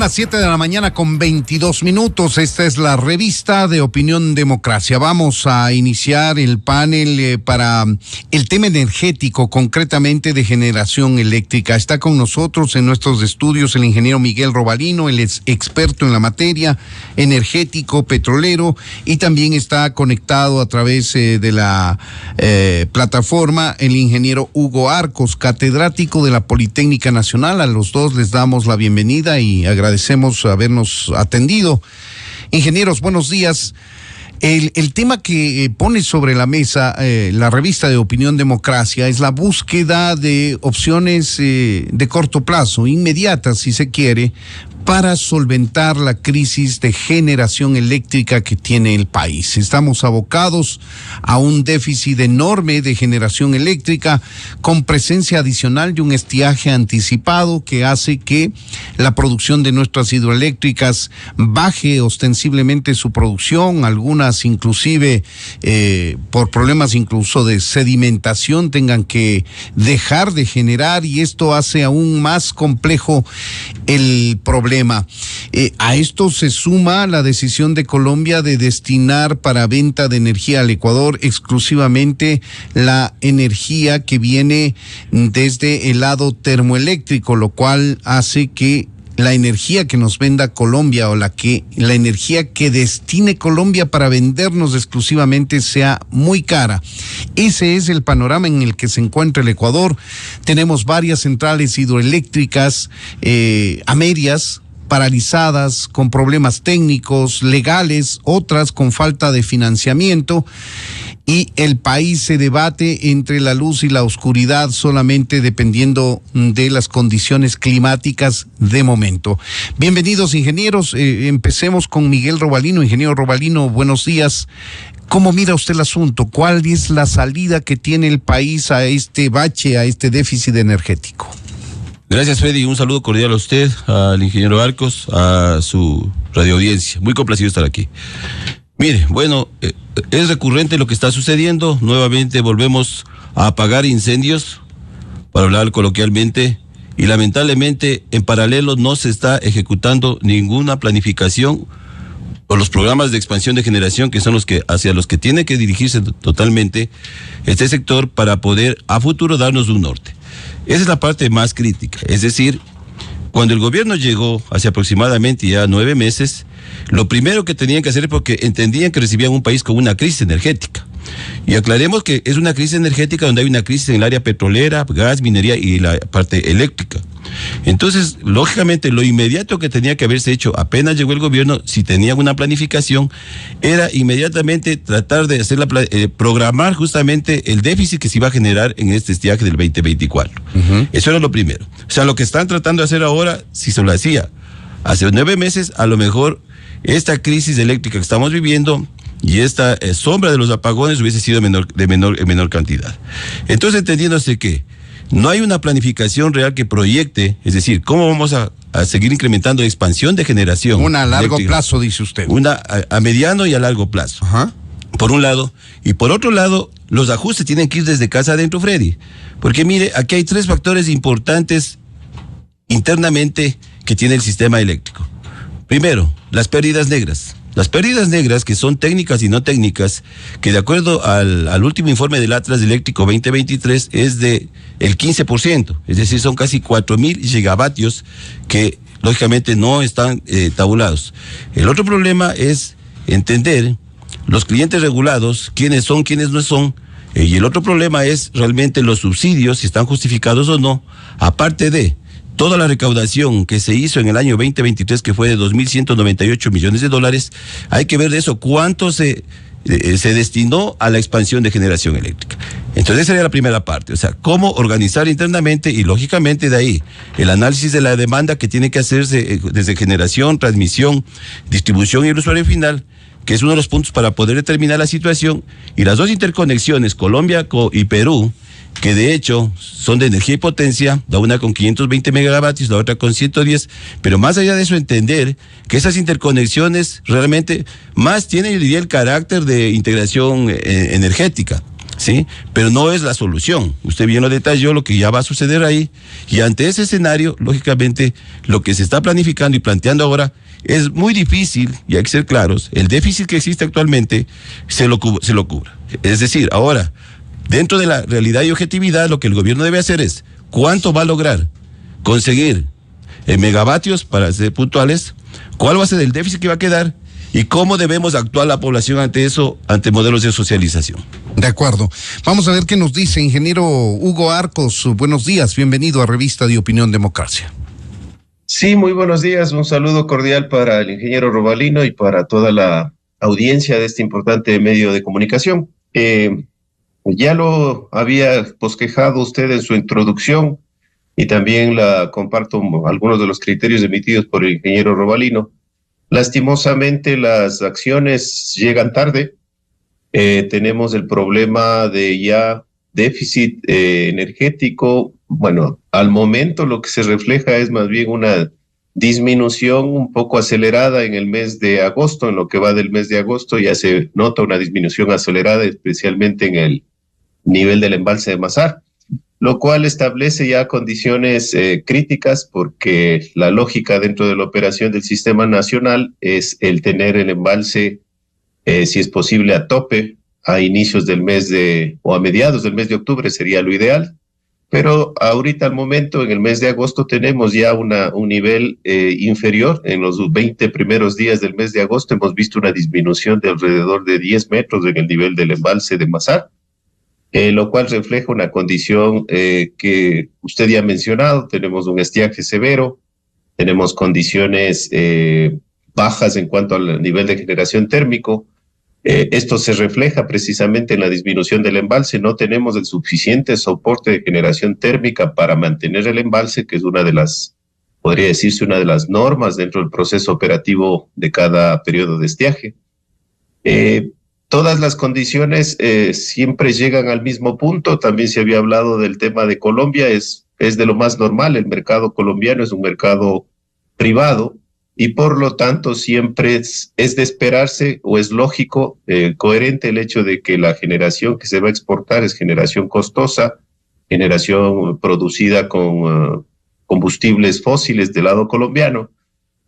Las 7 de la mañana con 22 minutos. Esta es la revista de Opinión Democracia. Vamos a iniciar el panel para el tema energético, concretamente de generación eléctrica. Está con nosotros en nuestros estudios el ingeniero Miguel Robalino, él es experto en la materia, energético, petrolero, y también está conectado a través de la plataforma el ingeniero Hugo Arcos, catedrático de la Politécnica Nacional. A los dos les damos la bienvenida y agradecemos habernos atendido. Ingenieros, buenos días. El tema que pone sobre la mesa la revista de Opinión Democracia es la búsqueda de opciones de corto plazo, inmediatas si se quiere, para solventar la crisis de generación eléctrica que tiene el país. Estamos abocados a un déficit enorme de generación eléctrica con presencia adicional de un estiaje anticipado que hace que la producción de nuestras hidroeléctricas baje ostensiblemente su producción, algunas inclusive por problemas incluso de sedimentación tengan que dejar de generar, y esto hace aún más complejo el problema. A esto se suma la decisión de Colombia de destinar para venta de energía al Ecuador exclusivamente la energía que viene desde el lado termoeléctrico, lo cual hace que la energía que nos venda Colombia o la energía que destine Colombia para vendernos exclusivamente sea muy cara. Ese es el panorama en el que se encuentra el Ecuador. Tenemos varias centrales hidroeléctricas a medias, paralizadas, con problemas técnicos, legales, otras con falta de financiamiento, y el país se debate entre la luz y la oscuridad solamente dependiendo de las condiciones climáticas de momento. Bienvenidos, ingenieros. Empecemos con Miguel Robalino. Ingeniero Robalino, buenos días. ¿Cómo mira usted el asunto? ¿Cuál es la salida que tiene el país a este bache, a este déficit energético? Gracias, Freddy. Un saludo cordial a usted, al ingeniero Arcos, a su radioaudiencia. Muy complacido estar aquí. Mire, bueno, es recurrente lo que está sucediendo. Nuevamente volvemos a apagar incendios, para hablar coloquialmente, y lamentablemente en paralelo no se está ejecutando ninguna planificación o los programas de expansión de generación, que son hacia los que tiene que dirigirse totalmente este sector para poder a futuro darnos un norte. Esa es la parte más crítica. Es decir, cuando el gobierno llegó hace aproximadamente ya 9 meses, lo primero que tenían que hacer es porque entendían que recibían un país con una crisis energética. Y aclaremos que es una crisis energética donde hay una crisis en el área petrolera, gas, minería y la parte eléctrica. Entonces, lógicamente, lo inmediato que tenía que haberse hecho apenas llegó el gobierno, si tenían una planificación, era inmediatamente tratar de hacer programar justamente el déficit que se iba a generar en este estiaje del 2024. Eso era lo primero. O sea, lo que están tratando de hacer ahora, si se lo hacía hace 9 meses, a lo mejor esta crisis eléctrica que estamos viviendo y esta sombra de los apagones hubiese sido en menor cantidad. Entonces, entendiéndose que no hay una planificación real que proyecte, es decir, cómo vamos a seguir incrementando expansión de generación. Una a largo plazo, dice usted. Una a mediano y a largo plazo. Ajá. Por un lado. Y por otro lado, los ajustes tienen que ir desde casa adentro, Freddy. Porque mire, aquí hay 3 factores importantes internamente que tiene el sistema eléctrico. Primero, las pérdidas negras. Las pérdidas negras, que son técnicas y no técnicas, que de acuerdo al último informe del Atlas Eléctrico 2023 es de el 15%, es decir, son casi 4.000 gigavatios que lógicamente no están tabulados. El otro problema es entender los clientes regulados, quiénes son, quiénes no son, y el otro problema es realmente los subsidios, si están justificados o no, aparte de toda la recaudación que se hizo en el año 2023, que fue de 2.198 millones de dólares, hay que ver de eso cuánto se destinó a la expansión de generación eléctrica. Entonces esa sería la primera parte, o sea, cómo organizar internamente y lógicamente de ahí el análisis de la demanda que tiene que hacerse desde generación, transmisión, distribución y el usuario final, que es uno de los puntos para poder determinar la situación, y las 2 interconexiones, Colombia y Perú, que de hecho son de energía y potencia, la una con 520 megavatios, la otra con 110, pero más allá de eso entender que esas interconexiones realmente más tienen, yo diría, el carácter de integración energética. ¿sí? Pero no es la solución. Usted bien lo detalló, lo que ya va a suceder ahí, y ante ese escenario, lógicamente, lo que se está planificando y planteando ahora es muy difícil, y hay que ser claros, el déficit que existe actualmente se lo cubra. Es decir, ahora, dentro de la realidad y objetividad, lo que el gobierno debe hacer es, ¿cuánto va a lograr conseguir en megavatios, para ser puntuales? ¿Cuál va a ser el déficit que va a quedar? ¿Y cómo debemos actuar la población ante eso, ante modelos de socialización? De acuerdo. Vamos a ver qué nos dice ingeniero Hugo Arcos. Buenos días, bienvenido a Revista de Opinión Democracia. Sí, muy buenos días. Un saludo cordial para el ingeniero Robalino y para toda la audiencia de este importante medio de comunicación. Ya lo había bosquejado usted en su introducción y también comparto algunos de los criterios emitidos por el ingeniero Robalino. Lastimosamente las acciones llegan tarde. Tenemos el problema de ya déficit energético. Bueno, al momento lo que se refleja es más bien una disminución un poco acelerada en el mes de agosto. En lo que va del mes de agosto ya se nota una disminución acelerada, especialmente en el nivel del embalse de Mazar, lo cual establece ya condiciones críticas, porque la lógica dentro de la operación del sistema nacional es el tener el embalse, si es posible, a tope a inicios del mes o a mediados del mes de octubre sería lo ideal, pero ahorita al momento, en el mes de agosto, tenemos ya un nivel inferior. En los 20 primeros días del mes de agosto hemos visto una disminución de alrededor de 10 metros en el nivel del embalse de Mazar, lo cual refleja una condición que usted ya ha mencionado. Tenemos un estiaje severo, tenemos condiciones bajas en cuanto al nivel de generación térmico. Esto se refleja precisamente en la disminución del embalse. No tenemos el suficiente soporte de generación térmica para mantener el embalse, que es podría decirse, una de las normas dentro del proceso operativo de cada periodo de estiaje. Todas las condiciones siempre llegan al mismo punto. También se había hablado del tema de Colombia, es de lo más normal. El mercado colombiano es un mercado privado y por lo tanto siempre es de esperarse, o es lógico, coherente el hecho de que la generación que se va a exportar es generación costosa, generación producida con combustibles fósiles del lado colombiano,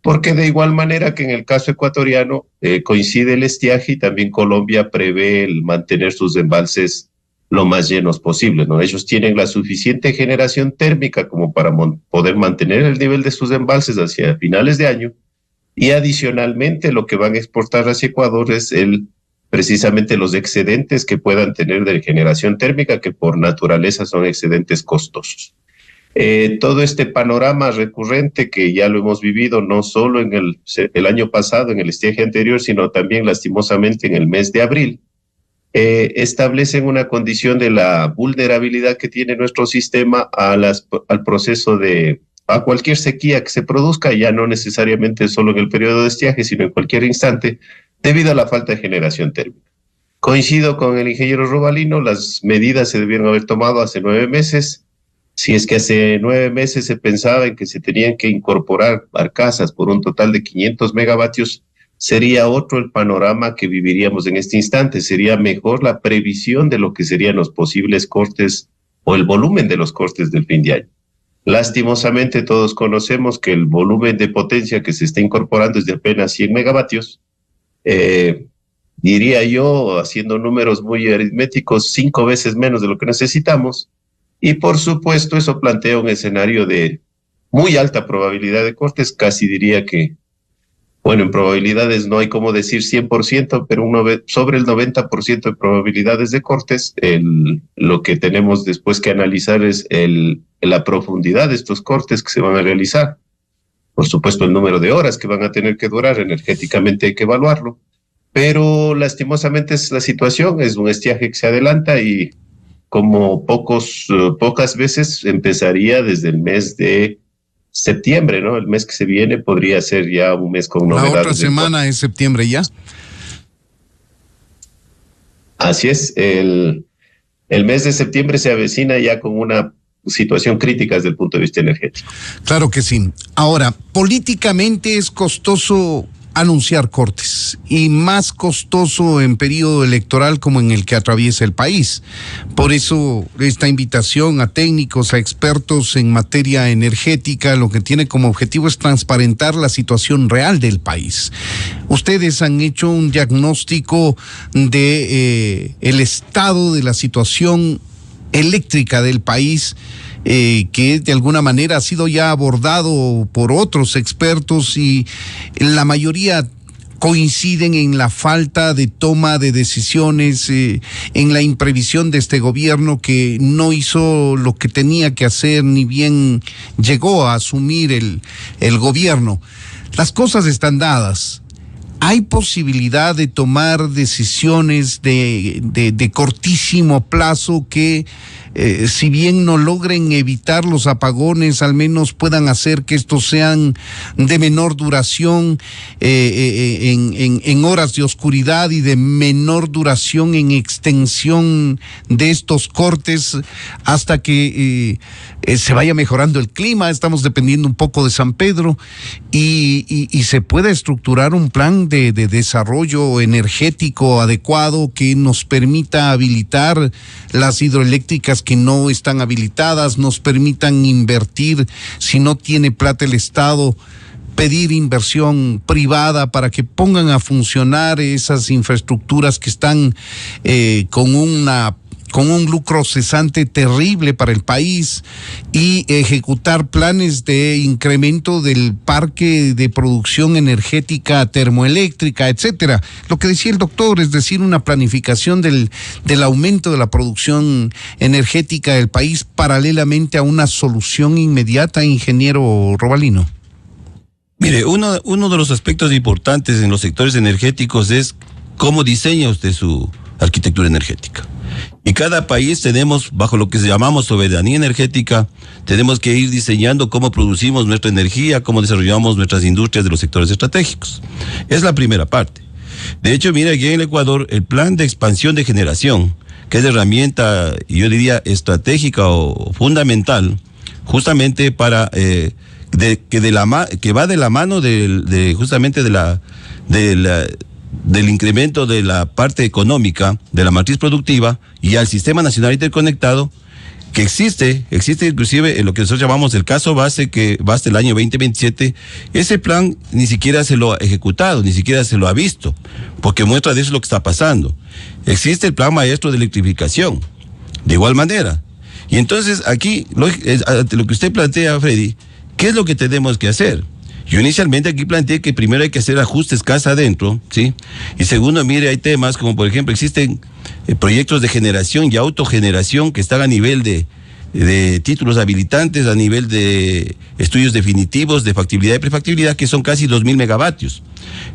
porque de igual manera que en el caso ecuatoriano coincide el estiaje y también Colombia prevé el mantener sus embalses lo más llenos posible, ¿no? Ellos tienen la suficiente generación térmica como para poder mantener el nivel de sus embalses hacia finales de año, y adicionalmente lo que van a exportar hacia Ecuador es precisamente los excedentes que puedan tener de generación térmica, que por naturaleza son excedentes costosos. Todo este panorama recurrente que ya lo hemos vivido no solo en el año pasado, en el estiaje anterior, sino también lastimosamente en el mes de abril, establecen una condición de la vulnerabilidad que tiene nuestro sistema al proceso a cualquier sequía que se produzca, ya no necesariamente solo en el periodo de estiaje, sino en cualquier instante, debido a la falta de generación térmica. Coincido con el ingeniero Robalino, las medidas se debieron haber tomado hace 9 meses. Si es que hace 9 meses se pensaba en que se tenían que incorporar barcazas por un total de 500 megavatios, sería otro el panorama que viviríamos en este instante. Sería mejor la previsión de lo que serían los posibles cortes o el volumen de los cortes del fin de año. Lastimosamente todos conocemos que el volumen de potencia que se está incorporando es de apenas 100 megavatios. Diría yo, haciendo números muy aritméticos, 5 veces menos de lo que necesitamos. Y por supuesto eso plantea un escenario de muy alta probabilidad de cortes. Casi diría que, bueno, en probabilidades no hay como decir 100%, pero sobre el 90% de probabilidades de cortes. Lo que tenemos después que analizar es la profundidad de estos cortes que se van a realizar. Por supuesto, el número de horas que van a tener que durar, energéticamente hay que evaluarlo. Pero lastimosamente es la situación, es un estiaje que se adelanta y como pocas veces empezaría desde el mes de septiembre, ¿no? El mes que se viene podría ser ya un mes con novedades. La otra semana es septiembre ya. Así es, el mes de septiembre se avecina ya con una situación crítica desde el punto de vista energético. Claro que sí. Ahora, políticamente es costoso anunciar cortes, y más costoso en periodo electoral como en el que atraviesa el país. Por eso esta invitación a técnicos, a expertos en materia energética, lo que tiene como objetivo es transparentar la situación real del país. Ustedes han hecho un diagnóstico de el estado de la situación eléctrica del país, que de alguna manera ha sido ya abordado por otros expertos, y la mayoría coinciden en la falta de toma de decisiones, en la imprevisión de este gobierno, que no hizo lo que tenía que hacer, ni bien llegó a asumir el gobierno. Las cosas están dadas. ¿Hay posibilidad de tomar decisiones de cortísimo plazo que, si bien no logren evitar los apagones, al menos puedan hacer que estos sean de menor duración en horas de oscuridad, y de menor duración en extensión de estos cortes, hasta que se vaya mejorando el clima? Estamos dependiendo un poco de San Pedro, y se pueda estructurar un plan de desarrollo energético adecuado que nos permita habilitar las hidroeléctricas que no están habilitadas, nos permitan invertir, si no tiene plata el Estado, pedir inversión privada para que pongan a funcionar esas infraestructuras que están con un lucro cesante terrible para el país, y ejecutar planes de incremento del parque de producción energética termoeléctrica, etcétera. Lo que decía el doctor, es decir, una planificación del aumento de la producción energética del país paralelamente a una solución inmediata, ingeniero Robalino. Mire, uno de los aspectos importantes en los sectores energéticos es cómo diseña usted su arquitectura energética. Y cada país tenemos, bajo lo que llamamos soberanía energética, tenemos que ir diseñando cómo producimos nuestra energía, cómo desarrollamos nuestras industrias de los sectores estratégicos. Es la primera parte. De hecho, mira, aquí en el Ecuador, el plan de expansión de generación, que es de herramienta, yo diría, estratégica o fundamental, justamente para que va de la mano justamente del incremento de la parte económica, de la matriz productiva, y al Sistema Nacional Interconectado, que existe inclusive en lo que nosotros llamamos el caso base, que va hasta el año 2027, ese plan ni siquiera se lo ha ejecutado, ni siquiera se lo ha visto, porque muestra de eso lo que está pasando. Existe el plan maestro de electrificación, de igual manera. Y entonces aquí, lo que usted plantea, Freddy, ¿qué es lo que tenemos que hacer? Yo inicialmente aquí planteé que primero hay que hacer ajustes casa adentro, ¿sí? Y segundo, mire, hay temas como, por ejemplo, existen proyectos de generación y autogeneración que están a nivel de títulos habilitantes, a nivel de estudios definitivos de factibilidad y prefactibilidad, que son casi 2.000 megavatios.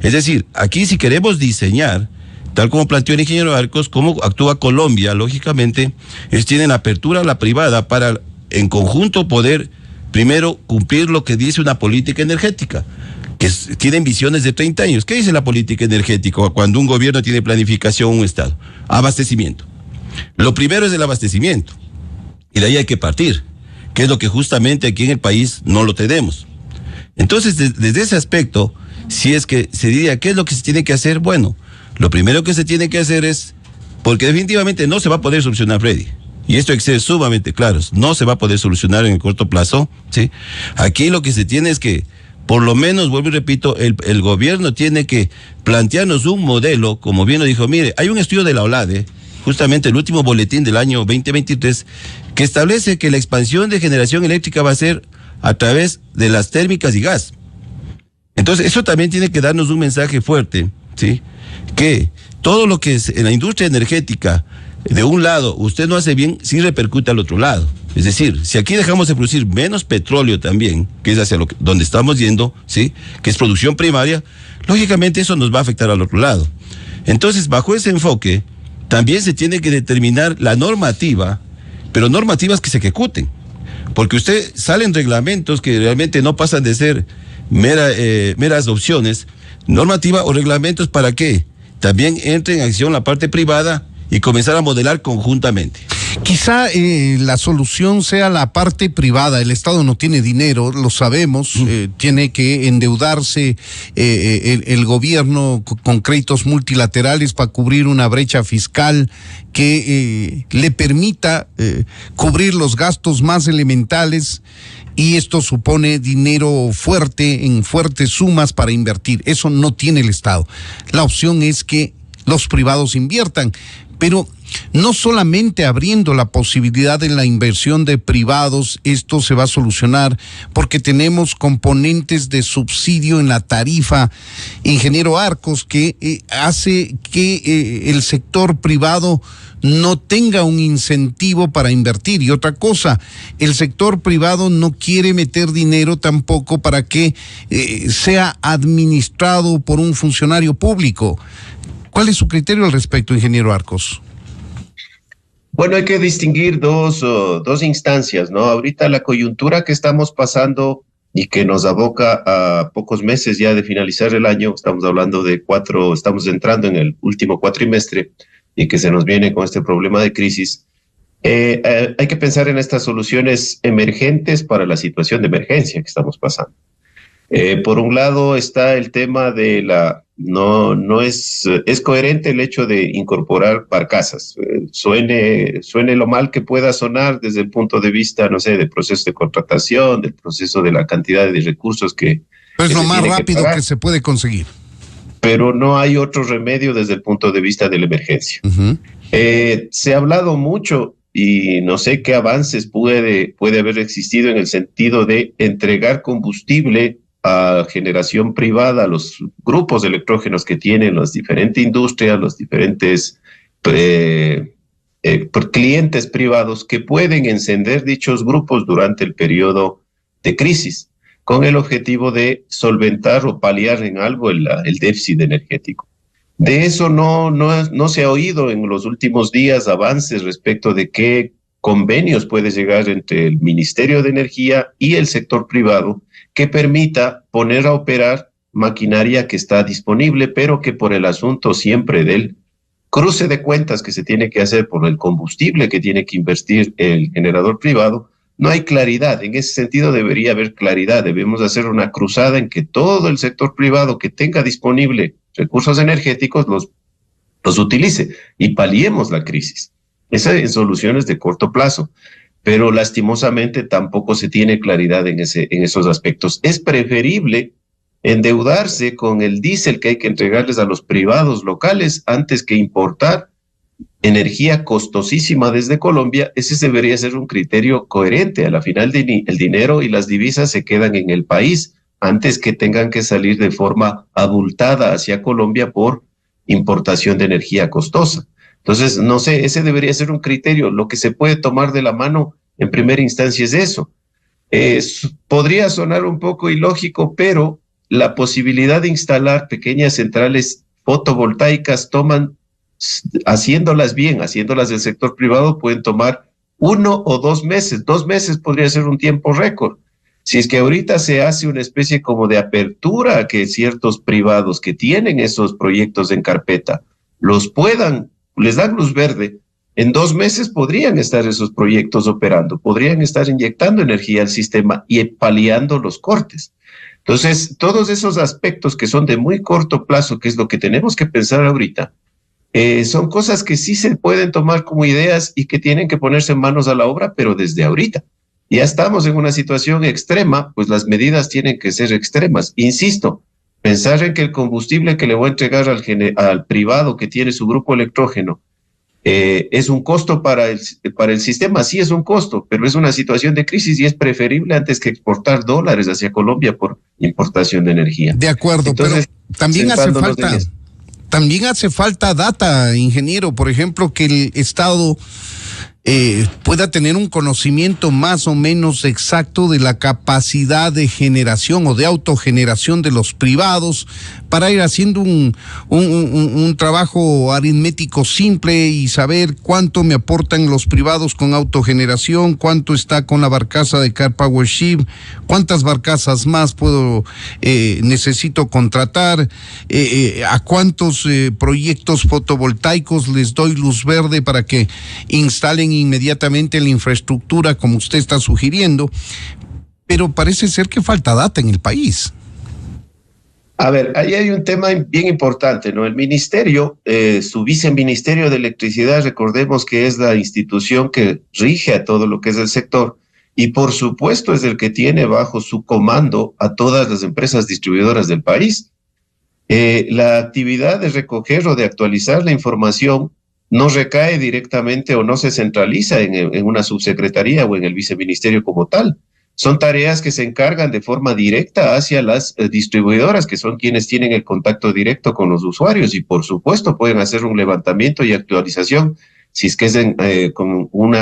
Es decir, aquí si queremos diseñar, tal como planteó el ingeniero Arcos, cómo actúa Colombia, lógicamente, ellos tienen apertura a la privada para en conjunto poder primero cumplir lo que dice una política energética, que tienen visiones de 30 años. ¿Qué dice la política energética cuando un gobierno tiene planificación, un Estado? Abastecimiento. Lo primero es el abastecimiento, y de ahí hay que partir, que es lo que justamente aquí en el país no lo tenemos. Entonces, desde ese aspecto, si es que se diría, ¿qué es lo que se tiene que hacer? Bueno, lo primero que se tiene que hacer es, porque definitivamente no se va a poder solucionar, Freddy, y esto hay que ser sumamente claros, no se va a poder solucionar en el corto plazo, ¿sí? Aquí lo que se tiene es que, por lo menos, vuelvo y repito, el gobierno tiene que plantearnos un modelo, como bien lo dijo, mire, hay un estudio de la OLADE, justamente el último boletín del año 2023, que establece que la expansión de generación eléctrica va a ser a través de las térmicas y gas. Entonces, eso también tiene que darnos un mensaje fuerte, ¿sí? Que todo lo que es en la industria energética, de un lado, usted no hace bien, sí repercute al otro lado. Es decir, si aquí dejamos de producir menos petróleo también, que es hacia donde estamos yendo, ¿sí? Que es producción primaria, lógicamente eso nos va a afectar al otro lado. Entonces, bajo ese enfoque, también se tiene que determinar la normativa, pero normativas que se ejecuten. Porque usted salen reglamentos que realmente no pasan de ser meras opciones, normativa o reglamentos para que también entre en acción la parte privada y comenzar a modelar conjuntamente. Quizá la solución sea la parte privada. El Estado no tiene dinero, lo sabemos, tiene que endeudarse el gobierno con créditos multilaterales para cubrir una brecha fiscal que le permita cubrir los gastos más elementales, y esto supone dinero fuerte, en fuertes sumas para invertir. Eso no tiene el Estado. La opción es que los privados inviertan, pero no solamente abriendo la posibilidad de la inversión de privados, esto se va a solucionar, porque tenemos componentes de subsidio en la tarifa, ingeniero Arcos, que hace que el sector privado no tenga un incentivo para invertir. Y otra cosa, el sector privado no quiere meter dinero tampoco para que sea administrado por un funcionario público. ¿Cuál es su criterio al respecto, ingeniero Arcos? Bueno, hay que distinguir dos instancias, ¿no? Ahorita la coyuntura que estamos pasando y que nos aboca a pocos meses ya de finalizar el año, estamos hablando de estamos entrando en el último cuatrimestre, y que se nos viene con este problema de crisis. Hay que pensar en estas soluciones emergentes para la situación de emergencia que estamos pasando. Por un lado está el tema de no es coherente el hecho de incorporar barcazas. Suene lo mal que pueda sonar desde el punto de vista, no sé, del proceso de contratación, del proceso de la cantidad de recursos que es lo más rápido que se puede conseguir. Pero no hay otro remedio desde el punto de vista de la emergencia. Uh-huh. Se ha hablado mucho y no sé qué avances puede haber existido en el sentido de entregar combustible a generación privada, a los grupos de electrógenos que tienen las diferentes industrias, los diferentes clientes privados que pueden encender dichos grupos durante el periodo de crisis, con el objetivo de solventar o paliar en algo el déficit energético. De eso no se ha oído en los últimos días avances respecto de qué convenios puede llegar entre el Ministerio de Energía y el sector privado que permita poner a operar maquinaria que está disponible, pero que por el asunto siempre del cruce de cuentas que se tiene que hacer por el combustible que tiene que invertir el generador privado, no hay claridad. En ese sentido debería haber claridad. Debemos hacer una cruzada en que todo el sector privado que tenga disponible recursos energéticos los utilice y paliemos la crisis. Esas son soluciones de corto plazo, pero lastimosamente tampoco se tiene claridad en esos aspectos. Es preferible endeudarse con el diésel que hay que entregarles a los privados locales antes que importar energía costosísima desde Colombia. Ese debería ser un criterio coherente. A la final el dinero y las divisas se quedan en el país antes que tengan que salir de forma abultada hacia Colombia por importación de energía costosa. Entonces, no sé, ese debería ser un criterio. Lo que se puede tomar de la mano en primera instancia es eso. Podría sonar un poco ilógico, pero la posibilidad de instalar pequeñas centrales fotovoltaicas haciéndolas bien, haciéndolas del sector privado, pueden tomar 1 o 2 meses. 2 meses podría ser un tiempo récord. Si es que ahorita se hace una especie como de apertura a que ciertos privados que tienen esos proyectos en carpeta les dan luz verde, en 2 meses podrían estar esos proyectos operando, podrían estar inyectando energía al sistema y paliando los cortes. Entonces, todos esos aspectos que son de muy corto plazo, que es lo que tenemos que pensar ahorita, son cosas que sí se pueden tomar como ideas y que tienen que ponerse manos a la obra, pero desde ahorita. Ya estamos en una situación extrema, pues las medidas tienen que ser extremas. Insisto, pensar en que el combustible que le voy a entregar al privado que tiene su grupo electrógeno es un costo para el sistema, sí es un costo, pero es una situación de crisis y es preferible antes que exportar dólares hacia Colombia por importación de energía. De acuerdo, entonces, pero también hace falta data, ingeniero, por ejemplo, que el Estado pueda tener un conocimiento más o menos exacto de la capacidad de generación o de autogeneración de los privados para ir haciendo un trabajo aritmético simple y saber cuánto me aportan los privados con autogeneración, cuánto está con la barcaza de Car Power Ship, cuántas barcazas más necesito contratar, a cuántos proyectos fotovoltaicos les doy luz verde para que instalen inmediatamente la infraestructura como usted está sugiriendo, pero parece ser que falta data en el país. A ver, ahí hay un tema bien importante, ¿no? El ministerio, su viceministerio de electricidad, recordemos que es la institución que rige a todo lo que es el sector y por supuesto es el que tiene bajo su comando a todas las empresas distribuidoras del país. La actividad de recoger o de actualizar la información no recae directamente o no se centraliza en una subsecretaría o en el viceministerio como tal. Son tareas que se encargan de forma directa hacia las distribuidoras, que son quienes tienen el contacto directo con los usuarios y por supuesto pueden hacer un levantamiento y actualización si es que es con un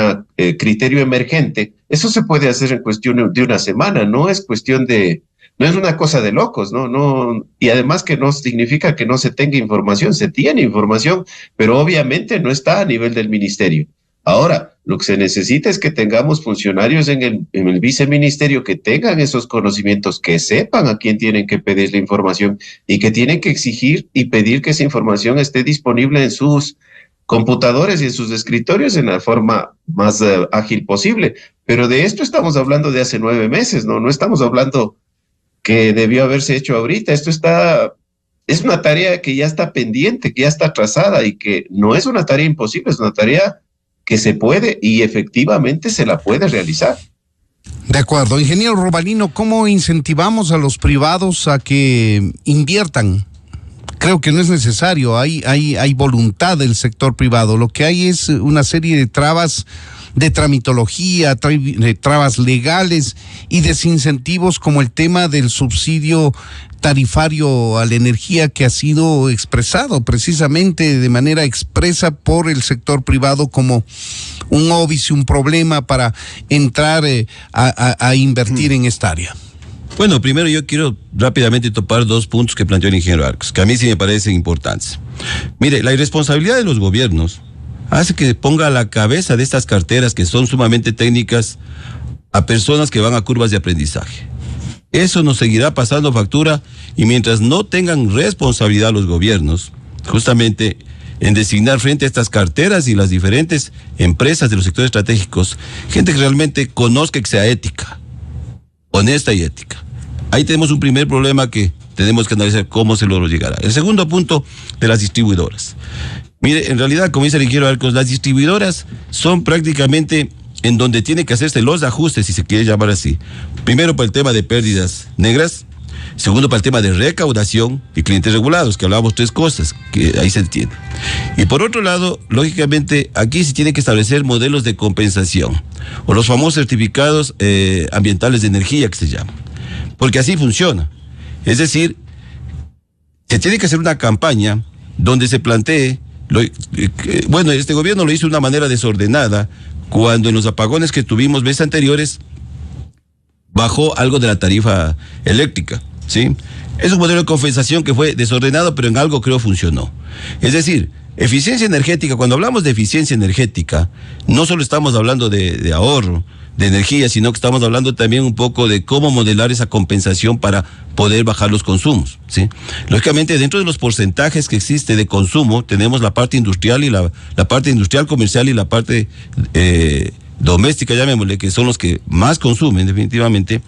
criterio emergente. Eso se puede hacer en cuestión de una semana, no es cuestión de, no es una cosa de locos, ¿no? Y además que no significa que no se tenga información, se tiene información, pero obviamente no está a nivel del ministerio. Ahora, lo que se necesita es que tengamos funcionarios en el viceministerio que tengan esos conocimientos, que sepan a quién tienen que pedir la información y que tienen que exigir y pedir que esa información esté disponible en sus computadores y en sus escritorios en la forma más ágil posible. Pero de esto estamos hablando de hace 9 meses, ¿no? No estamos hablando que debió haberse hecho ahorita. Es una tarea que ya está pendiente, que ya está trazada y que no es una tarea imposible, es una tarea que se puede y efectivamente se la puede realizar. De acuerdo. Ingeniero Robalino, ¿cómo incentivamos a los privados a que inviertan? Creo que no es necesario, hay voluntad del sector privado. Lo que hay es una serie de trabas de tramitología, de trabas legales y desincentivos como el tema del subsidio tarifario a la energía que ha sido expresado precisamente de manera expresa por el sector privado como un óbice, un problema para entrar a invertir en esta área. Bueno, primero yo quiero rápidamente topar 2 puntos que planteó el ingeniero Arcos, que a mí sí me parecen importantes. Mire, la irresponsabilidad de los gobiernos hace que ponga a la cabeza de estas carteras que son sumamente técnicas a personas que van a curvas de aprendizaje. Eso nos seguirá pasando factura y mientras no tengan responsabilidad los gobiernos, justamente en designar frente a estas carteras y las diferentes empresas de los sectores estratégicos, gente que realmente conozca, que sea ética, honesta y ética. Ahí tenemos un primer problema que tenemos que analizar cómo se lo llegará. El segundo punto de las distribuidoras. Mire, en realidad, como dice el ingeniero Arcos, las distribuidoras son prácticamente en donde tiene que hacerse los ajustes, si se quiere llamar así. Primero, para el tema de pérdidas negras. Segundo, para el tema de recaudación y clientes regulados, que hablábamos 3 cosas, que ahí se entiende. Y por otro lado, lógicamente, aquí se tiene que establecer modelos de compensación, o los famosos certificados ambientales de energía que se llaman, porque así funciona. Es decir, se tiene que hacer una campaña donde se plantee, bueno, este gobierno lo hizo de una manera desordenada, cuando en los apagones que tuvimos meses anteriores, bajó algo de la tarifa eléctrica, ¿sí? Es un modelo de compensación que fue desordenado, pero en algo creo funcionó. Es decir, eficiencia energética, cuando hablamos de eficiencia energética, no solo estamos hablando de ahorro de energía, sino que estamos hablando también un poco de cómo modelar esa compensación para poder bajar los consumos, ¿sí? Lógicamente, dentro de los porcentajes que existe de consumo, tenemos la parte industrial y la parte industrial comercial y la parte doméstica, llamémosle, que son los que más consumen definitivamente,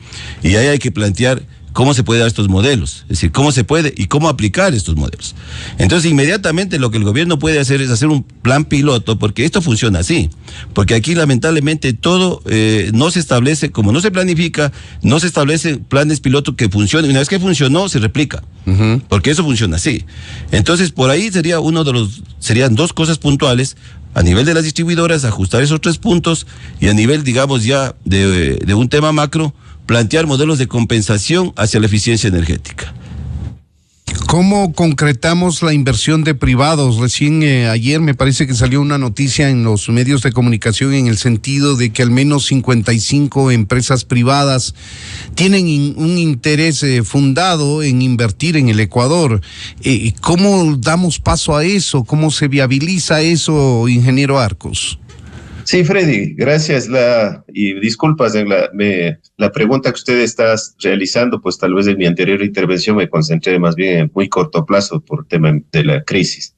y ahí hay que plantear cómo se puede dar estos modelos, es decir, cómo se puede y cómo aplicar estos modelos. Entonces, inmediatamente lo que el gobierno puede hacer es hacer un plan piloto, porque esto funciona así, porque aquí lamentablemente todo no se establece, como no se planifica, no se establecen planes piloto que funcionen, y una vez que funcionó, se replica, porque eso funciona así. Entonces, por ahí serían 2 cosas puntuales. A nivel de las distribuidoras, ajustar esos 3 puntos, y a nivel, digamos, ya de un tema macro, plantear modelos de compensación hacia la eficiencia energética. ¿Cómo concretamos la inversión de privados? Recién ayer me parece que salió una noticia en los medios de comunicación en el sentido de que al menos 55 empresas privadas tienen un interés fundado en invertir en el Ecuador. ¿Cómo damos paso a eso? ¿Cómo se viabiliza eso, ingeniero Arcos? Sí, Freddy, gracias. Y disculpas en la pregunta que usted está realizando, pues tal vez en mi anterior intervención me concentré más bien en muy corto plazo por el tema de la crisis.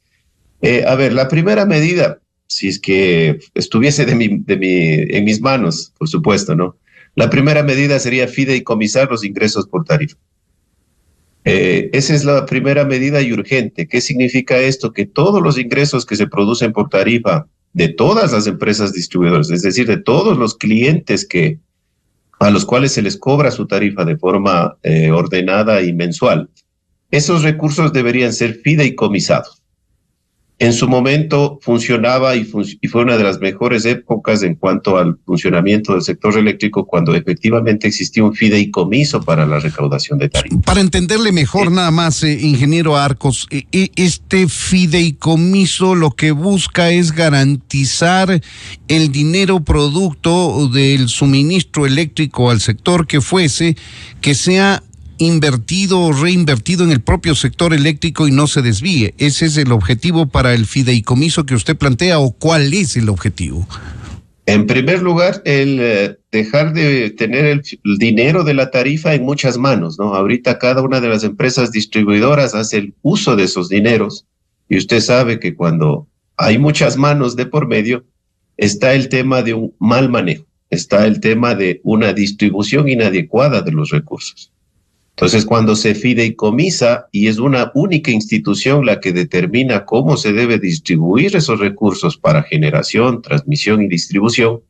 A ver, la primera medida, si es que estuviese en mis manos, por supuesto, ¿no? La primera medida sería fideicomisar los ingresos por tarifa. Esa es la primera medida y urgente. ¿Qué significa esto? Que todos los ingresos que se producen por tarifa de todas las empresas distribuidoras, es decir, de todos los clientes a los cuales se les cobra su tarifa de forma ordenada y mensual, esos recursos deberían ser fideicomisados. En su momento funcionaba y fue una de las mejores épocas en cuanto al funcionamiento del sector eléctrico cuando efectivamente existía un fideicomiso para la recaudación de tarifas. Para entenderle mejor nada más, ingeniero Arcos, este fideicomiso lo que busca es garantizar el dinero producto del suministro eléctrico al sector que sea invertido o reinvertido en el propio sector eléctrico y no se desvíe. ¿Ese es el objetivo para el fideicomiso que usted plantea o cuál es el objetivo? En primer lugar, el dejar de tener el dinero de la tarifa en muchas manos, ¿no? Ahorita cada una de las empresas distribuidoras hace el uso de esos dineros y usted sabe que cuando hay muchas manos de por medio, está el tema de un mal manejo, está el tema de una distribución inadecuada de los recursos. Entonces, cuando se fideicomisa y es una única institución la que determina cómo se debe distribuir esos recursos para generación, transmisión y distribución,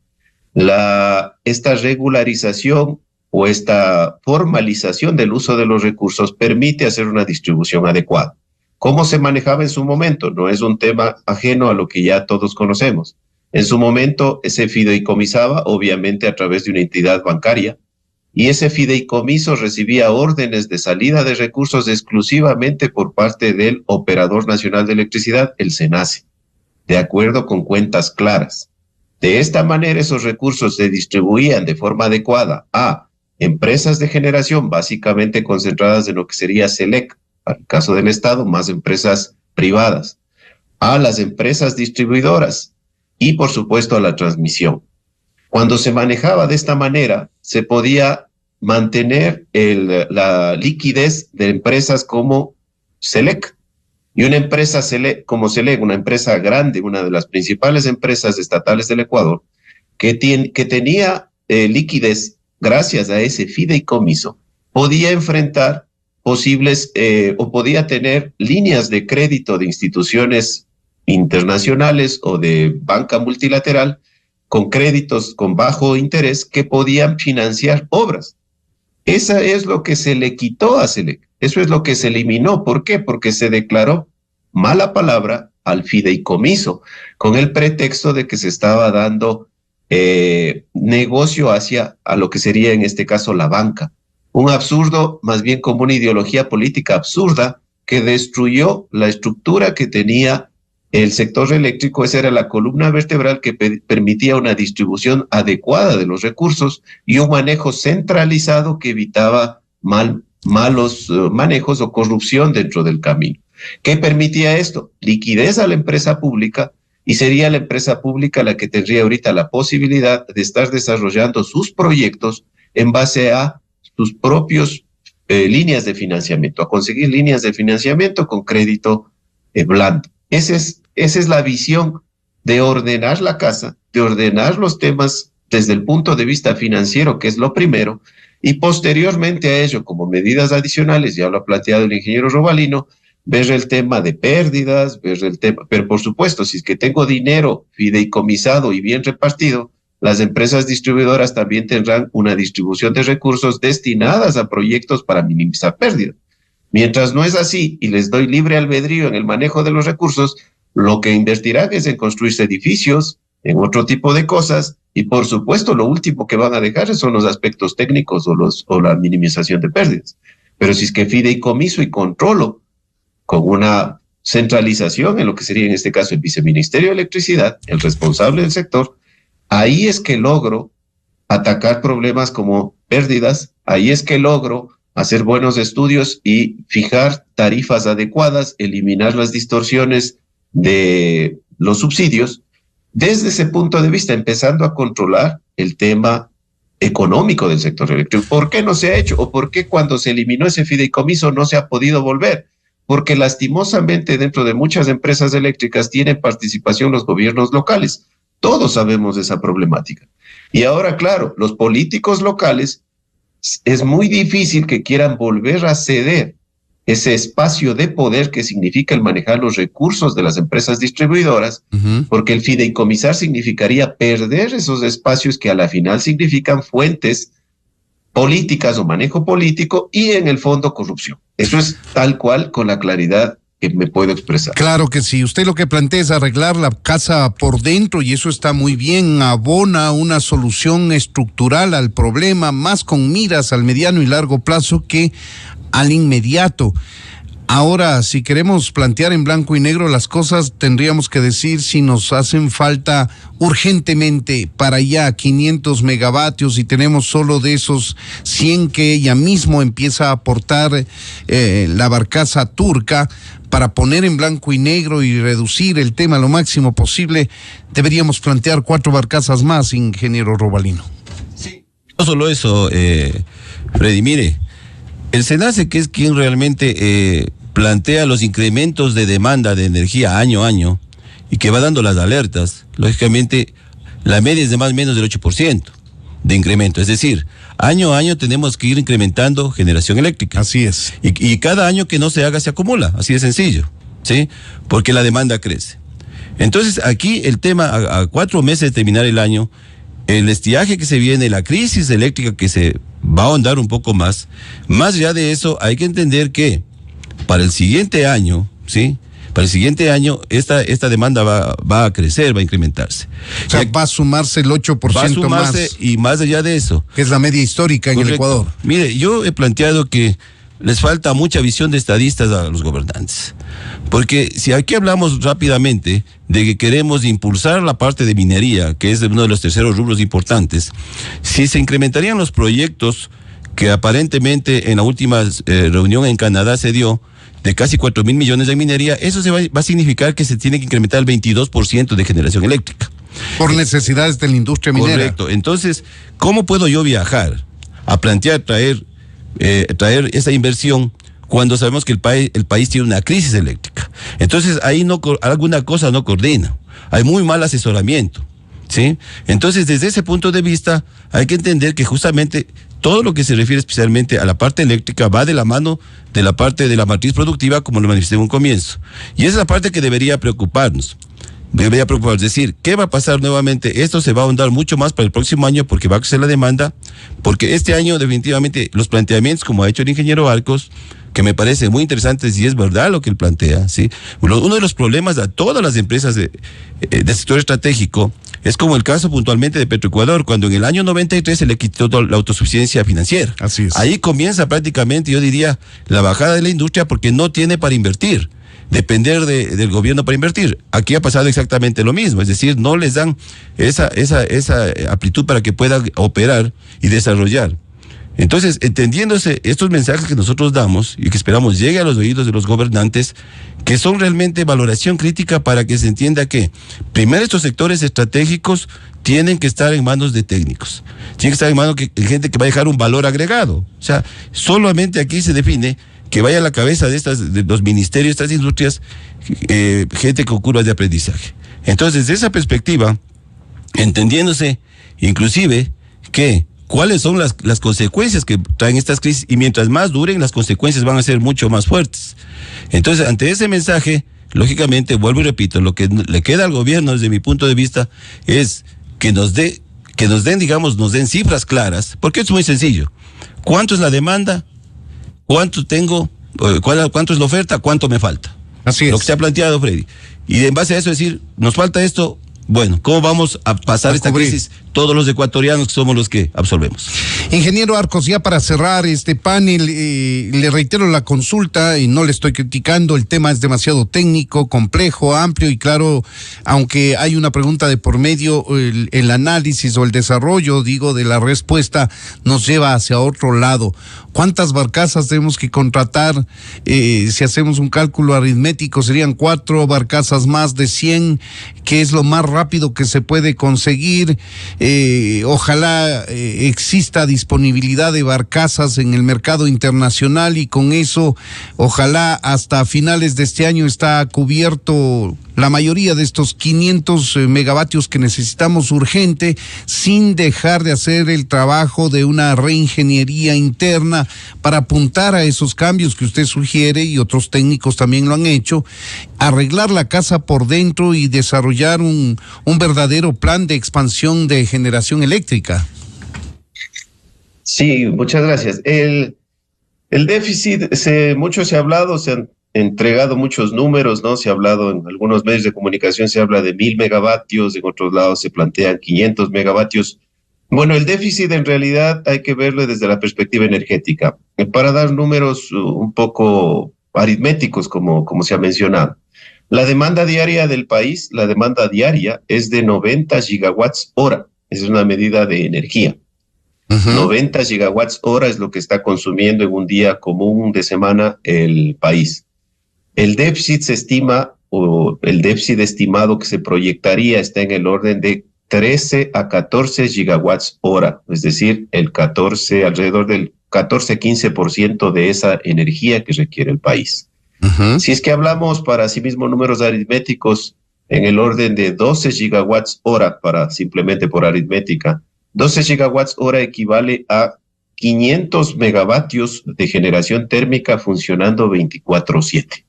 esta regularización o esta formalización del uso de los recursos permite hacer una distribución adecuada. ¿Cómo se manejaba en su momento? No es un tema ajeno a lo que ya todos conocemos. En su momento se fideicomisaba, obviamente a través de una entidad bancaria, y ese fideicomiso recibía órdenes de salida de recursos exclusivamente por parte del Operador Nacional de Electricidad, el SENACE, de acuerdo con cuentas claras. De esta manera, esos recursos se distribuían de forma adecuada a empresas de generación, básicamente concentradas en lo que sería SELEC, para el caso del Estado, más empresas privadas, a las empresas distribuidoras y, por supuesto, a la transmisión. Cuando se manejaba de esta manera, se podía mantener la liquidez de empresas como SELEC. Y una empresa como SELEC, una empresa grande, una de las principales empresas estatales del Ecuador, que tenía liquidez gracias a ese fideicomiso, podía enfrentar posibles o podía tener líneas de crédito de instituciones internacionales o de banca multilateral con créditos con bajo interés que podían financiar obras. Eso es lo que se le quitó a SELEC, eso es lo que se eliminó. ¿Por qué? Porque se declaró mala palabra al fideicomiso, con el pretexto de que se estaba dando negocio a lo que sería en este caso la banca. Un absurdo, más bien como una ideología política absurda que destruyó la estructura que tenía el sector eléctrico. Esa era la columna vertebral que permitía una distribución adecuada de los recursos y un manejo centralizado que evitaba malos manejos o corrupción dentro del camino. ¿Qué permitía esto? Liquidez a la empresa pública, y sería la empresa pública la que tendría ahorita la posibilidad de estar desarrollando sus proyectos en base a sus propios líneas de financiamiento, a conseguir líneas de financiamiento con crédito blando. Esa es la visión de ordenar la casa, de ordenar los temas desde el punto de vista financiero, que es lo primero, y posteriormente a ello, como medidas adicionales, ya lo ha planteado el ingeniero Robalino, ver el tema de pérdidas, ver el tema, pero por supuesto, si es que tengo dinero fideicomisado y bien repartido, las empresas distribuidoras también tendrán una distribución de recursos destinadas a proyectos para minimizar pérdidas. Mientras no es así y les doy libre albedrío en el manejo de los recursos, lo que invertirán es en construirse edificios, en otro tipo de cosas, y por supuesto lo último que van a dejar son los aspectos técnicos o la minimización de pérdidas. Pero si es que fideicomiso y controlo con una centralización en lo que sería en este caso el Viceministerio de Electricidad, el responsable del sector, ahí es que logro atacar problemas como pérdidas, ahí es que logro hacer buenos estudios y fijar tarifas adecuadas, eliminar las distorsiones de los subsidios, desde ese punto de vista, empezando a controlar el tema económico del sector eléctrico. ¿Por qué no se ha hecho? ¿O por qué cuando se eliminó ese fideicomiso no se ha podido volver? porque lastimosamente dentro de muchas empresas eléctricas tienen participación los gobiernos locales. Todos sabemos de esa problemática. Y ahora, claro, los políticos locales es muy difícil que quieran volver a ceder ese espacio de poder que significa el manejar los recursos de las empresas distribuidoras, porque el fideicomisar significaría perder esos espacios que a la final significan fuentes políticas o manejo político y en el fondo corrupción. Eso es tal cual con la claridad que me puedo expresar. Claro que sí, usted lo que plantea es arreglar la casa por dentro y eso está muy bien, abona una solución estructural al problema, más con miras al mediano y largo plazo que al inmediato. Ahora, si queremos plantear en blanco y negro las cosas, tendríamos que decir si nos hacen falta urgentemente para allá 500 megavatios y tenemos solo de esos 100 que ella mismo empieza a aportar la barcaza turca para poner en blanco y negro y reducir el tema lo máximo posible. Deberíamos plantear 4 barcazas más, ingeniero Robalino. Sí, no solo eso, Freddy, mire, el SENACE, que es quien realmente plantea los incrementos de demanda de energía año a año y que va dando las alertas, lógicamente la media es de más o menos del 8% de incremento, es decir, año a año tenemos que ir incrementando generación eléctrica. Así es. Y cada año que no se haga se acumula, así de sencillo, ¿sí? Porque la demanda crece. Entonces aquí el tema, a 4 meses de terminar el año, el estiaje que se viene, la crisis eléctrica que se va a ahondar un poco más allá de eso hay que entender que para el siguiente año, ¿sí? Para el siguiente año esta demanda va a crecer, va a incrementarse. O sea, va a sumarse el 8% va a sumarse más. Y más allá de eso. Que es la media histórica en el Ecuador. Mire, yo he planteado que les falta mucha visión de estadistas a los gobernantes. Porque si aquí hablamos rápidamente de que queremos impulsar la parte de minería, que es uno de los terceros rubros importantes, si se incrementarían los proyectos que aparentemente en la última reunión en Canadá se dio, de casi 4,000 millones de minería, eso va a significar que se tiene que incrementar el 22% de generación eléctrica. Por necesidades de la industria minera. Correcto. Entonces, ¿cómo puedo yo viajar a plantear traer esa inversión cuando sabemos que el país tiene una crisis eléctrica? Entonces, ahí alguna cosa no coordina. Hay muy mal asesoramiento, ¿sí? Entonces, desde ese punto de vista, hay que entender que justamente todo lo que se refiere especialmente a la parte eléctrica va de la mano de la parte de la matriz productiva, como lo manifesté en un comienzo. Y esa es la parte que debería preocuparnos. Es decir, ¿qué va a pasar nuevamente? Esto se va a ahondar mucho más para el próximo año porque va a crecer la demanda, porque este año definitivamente los planteamientos, como ha hecho el ingeniero Arcos, que me parece muy interesante si es verdad lo que él plantea, ¿sí? Uno de los problemas a todas las empresas de sector estratégico es como el caso puntualmente de Petroecuador, cuando en el año 93 se le quitó la autosuficiencia financiera. Así es. Ahí comienza prácticamente, yo diría, la bajada de la industria porque no tiene para invertir. Depender del gobierno para invertir. Aquí ha pasado exactamente lo mismo, es decir, no les dan esa aptitud para que puedan operar y desarrollar. Entonces, entendiéndose estos mensajes que nosotros damos y que esperamos llegue a los oídos de los gobernantes, que son realmente valoración crítica para que se entienda que, primero, estos sectores estratégicos tienen que estar en manos de técnicos, tienen que estar en manos de gente que va a dejar un valor agregado. O sea, solamente aquí se define que vaya a la cabeza de los ministerios, estas industrias, gente con curvas de aprendizaje. Entonces, desde esa perspectiva, entendiéndose inclusive que cuáles son las consecuencias que traen estas crisis, y mientras más duren, las consecuencias van a ser mucho más fuertes. Entonces, ante ese mensaje, lógicamente, vuelvo y repito, lo que le queda al gobierno desde mi punto de vista es que nos den cifras claras, porque es muy sencillo. ¿Cuánto es la demanda? ¿Cuánto tengo? ¿Cuánto es la oferta? ¿Cuánto me falta? Así es. Lo que se ha planteado, Freddy. Y en base a eso decir, nos falta esto. Bueno, ¿cómo vamos a pasar esta crisis? Todos los ecuatorianos que somos los que absorbemos. Ingeniero Arcos, ya para cerrar este panel, le reitero la consulta y no le estoy criticando, el tema es demasiado técnico, complejo, amplio y claro, aunque hay una pregunta de por medio, el análisis o el desarrollo, de la respuesta nos lleva hacia otro lado. ¿Cuántas barcazas tenemos que contratar? Si hacemos un cálculo aritmético, serían 4 barcazas más de 100, que es lo más rápido que se puede conseguir. Ojalá exista disponibilidad disponibilidad de barcazas en el mercado internacional y con eso, ojalá hasta finales de este año está cubierto la mayoría de estos 500 megavatios que necesitamos urgente, sin dejar de hacer el trabajo de una reingeniería interna para apuntar a esos cambios que usted sugiere y otros técnicos también lo han hecho, arreglar la casa por dentro y desarrollar un verdadero plan de expansión de generación eléctrica. Sí, muchas gracias. El déficit, mucho se ha hablado, se han entregado muchos números, ¿no? Se ha hablado en algunos medios de comunicación, se habla de 1.000 megavatios, en otros lados se plantean 500 megavatios. Bueno, el déficit en realidad hay que verlo desde la perspectiva energética. Para dar números un poco aritméticos, como se ha mencionado. La demanda diaria del país, la demanda diaria es de 90 gigawatts hora. Esa es una medida de energía. 90 gigawatts hora es lo que está consumiendo en un día común de semana el país. El déficit se estima, o el déficit estimado que se proyectaría está en el orden de 13 a 14 gigawatts hora, es decir, alrededor del 14-15% de esa energía que requiere el país. Si es que hablamos para sí mismo números aritméticos en el orden de 12 gigawatts hora, simplemente por aritmética, 12 gigawatts hora equivale a 500 megavatios de generación térmica funcionando 24/7.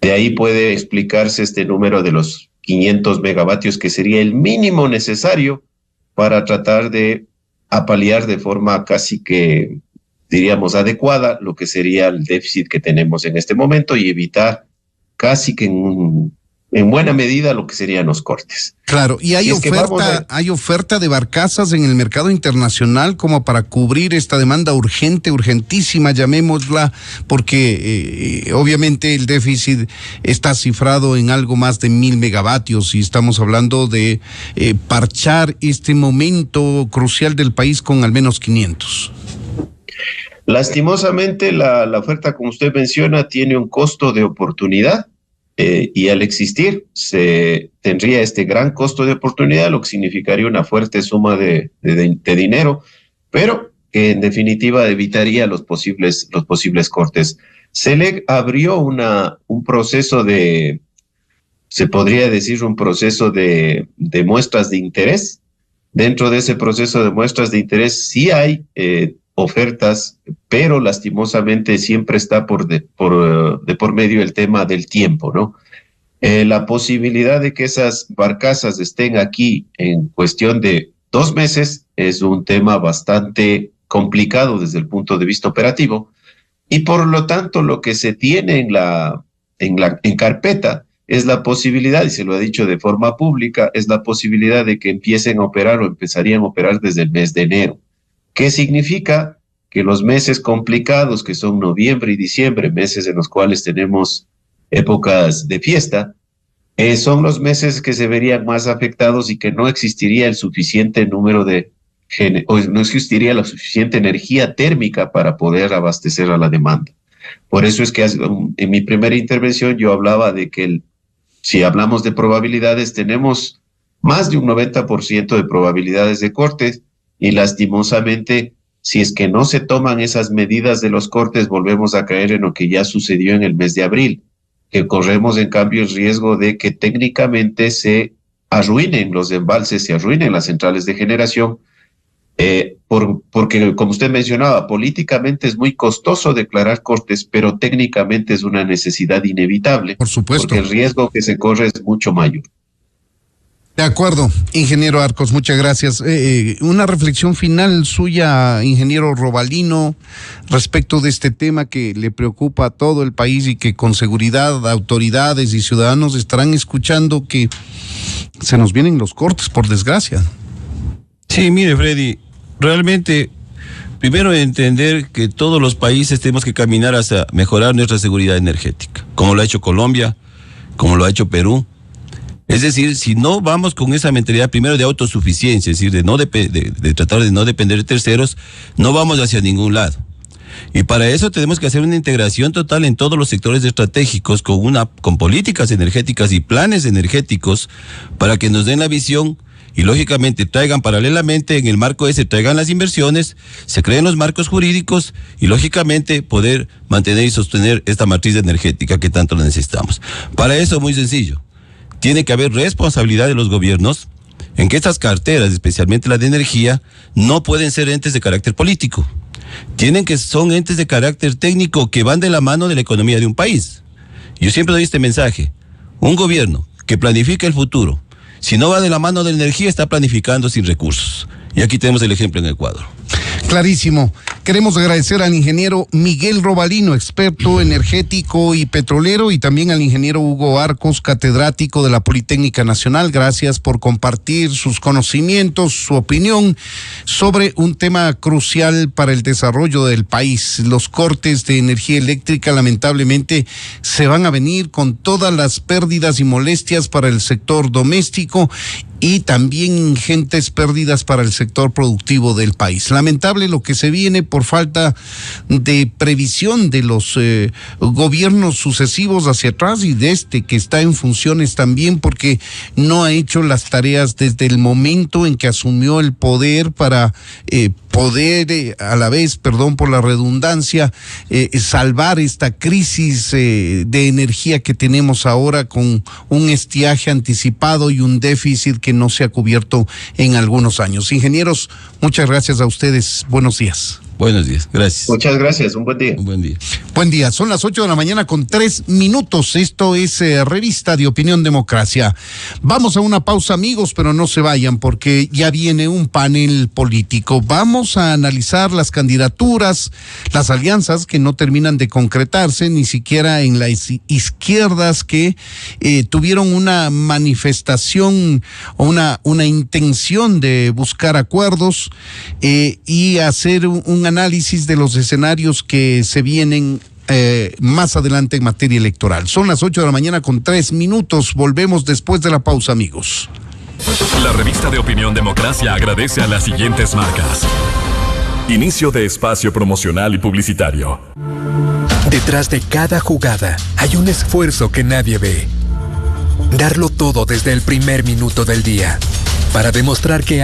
De ahí puede explicarse este número de los 500 megavatios, que sería el mínimo necesario para tratar de apalear de forma casi que, diríamos, adecuada lo que sería el déficit que tenemos en este momento y evitar casi que en buena medida lo que serían los cortes. Claro, y hay oferta de barcazas en el mercado internacional como para cubrir esta demanda urgentísima, llamémosla, porque obviamente el déficit está cifrado en algo más de 1.000 megavatios y estamos hablando de parchar este momento crucial del país con al menos 500. Lastimosamente, la oferta, como usted menciona, tiene un costo de oportunidad. Y al existir, se tendría este gran costo de oportunidad, lo que significaría una fuerte suma de dinero, pero que en definitiva evitaría los posibles cortes. CELEC abrió un proceso se podría decir un proceso de muestras de interés. Dentro de ese proceso de muestras de interés sí hay ofertas, pero lastimosamente siempre está por medio el tema del tiempo, ¿no? La posibilidad de que esas barcazas estén aquí en cuestión de 2 meses es un tema bastante complicado desde el punto de vista operativo, y por lo tanto lo que se tiene en carpeta es la posibilidad, y se lo ha dicho de forma pública, es la posibilidad de que empiecen a operar o empezarían a operar desde el mes de enero. ¿Qué significa? Que los meses complicados, que son noviembre y diciembre, meses en los cuales tenemos épocas de fiesta, son los meses que se verían más afectados y que no existiría el suficiente número no existiría la suficiente energía térmica para poder abastecer a la demanda. Por eso es que en mi primera intervención yo hablaba de que si hablamos de probabilidades, tenemos más de un 90% de probabilidades de cortes. Y lastimosamente, si es que no se toman esas medidas de los cortes, volvemos a caer en lo que ya sucedió en el mes de abril, que corremos en cambio el riesgo de que técnicamente se arruinen los embalses, se arruinen las centrales de generación, porque como usted mencionaba, políticamente es muy costoso declarar cortes, pero técnicamente es una necesidad inevitable. Por supuesto. Porque el riesgo que se corre es mucho mayor. De acuerdo, ingeniero Arcos, muchas gracias. Una reflexión final suya, ingeniero Robalino, respecto de este tema que le preocupa a todo el país y que con seguridad autoridades y ciudadanos estarán escuchando, que se nos vienen los cortes, por desgracia. Sí, mire, Freddy, realmente, primero entender que todos los países tenemos que caminar hacia mejorar nuestra seguridad energética, como lo ha hecho Colombia, como lo ha hecho Perú. Es decir, si no vamos con esa mentalidad primero de autosuficiencia, es decir, de tratar de no depender de terceros, no vamos hacia ningún lado. Y para eso tenemos que hacer una integración total en todos los sectores estratégicos con políticas energéticas y planes energéticos para que nos den la visión y lógicamente traigan paralelamente, en el marco ese, traigan las inversiones, se creen los marcos jurídicos y lógicamente poder mantener y sostener esta matriz energética que tanto necesitamos. Para eso, muy sencillo, tiene que haber responsabilidad de los gobiernos en que estas carteras, especialmente la de energía, no pueden ser entes de carácter político. Son entes de carácter técnico que van de la mano de la economía de un país. Yo siempre doy este mensaje: un gobierno que planifica el futuro, si no va de la mano de la energía, está planificando sin recursos. Y aquí tenemos el ejemplo en Ecuador. Clarísimo. Queremos agradecer al ingeniero Miguel Robalino, experto energético y petrolero, y también al ingeniero Hugo Arcos, catedrático de la Politécnica Nacional. Gracias por compartir sus conocimientos, su opinión sobre un tema crucial para el desarrollo del país. Los cortes de energía eléctrica lamentablemente se van a venir con todas las pérdidas y molestias para el sector doméstico y también ingentes pérdidas para el sector productivo del país. Lamentable lo que se viene por falta de previsión de los gobiernos sucesivos hacia atrás y de este que está en funciones también, porque no ha hecho las tareas desde el momento en que asumió el poder para poder a la vez, perdón por la redundancia, salvar esta crisis de energía que tenemos ahora con un estiaje anticipado y un déficit que no se ha cubierto en algunos años. Ingenieros, muchas gracias a ustedes. Buenos días. Buenos días, gracias. Muchas gracias, un buen día. Un buen día. Buen día, son las 8 de la mañana con 3 minutos. Esto es Revista de Opinión Democracia. Vamos a una pausa, amigos, pero no se vayan porque ya viene un panel político. Vamos a analizar las candidaturas, las alianzas que no terminan de concretarse, ni siquiera en las izquierdas que tuvieron una manifestación o una intención de buscar acuerdos y hacer un análisis de los escenarios que se vienen más adelante en materia electoral. Son las 8 de la mañana con 3 minutos. Volvemos después de la pausa, amigos. La Revista de Opinión Democracia agradece a las siguientes marcas. Inicio de espacio promocional y publicitario. Detrás de cada jugada hay un esfuerzo que nadie ve. Darlo todo desde el primer minuto del día para demostrar que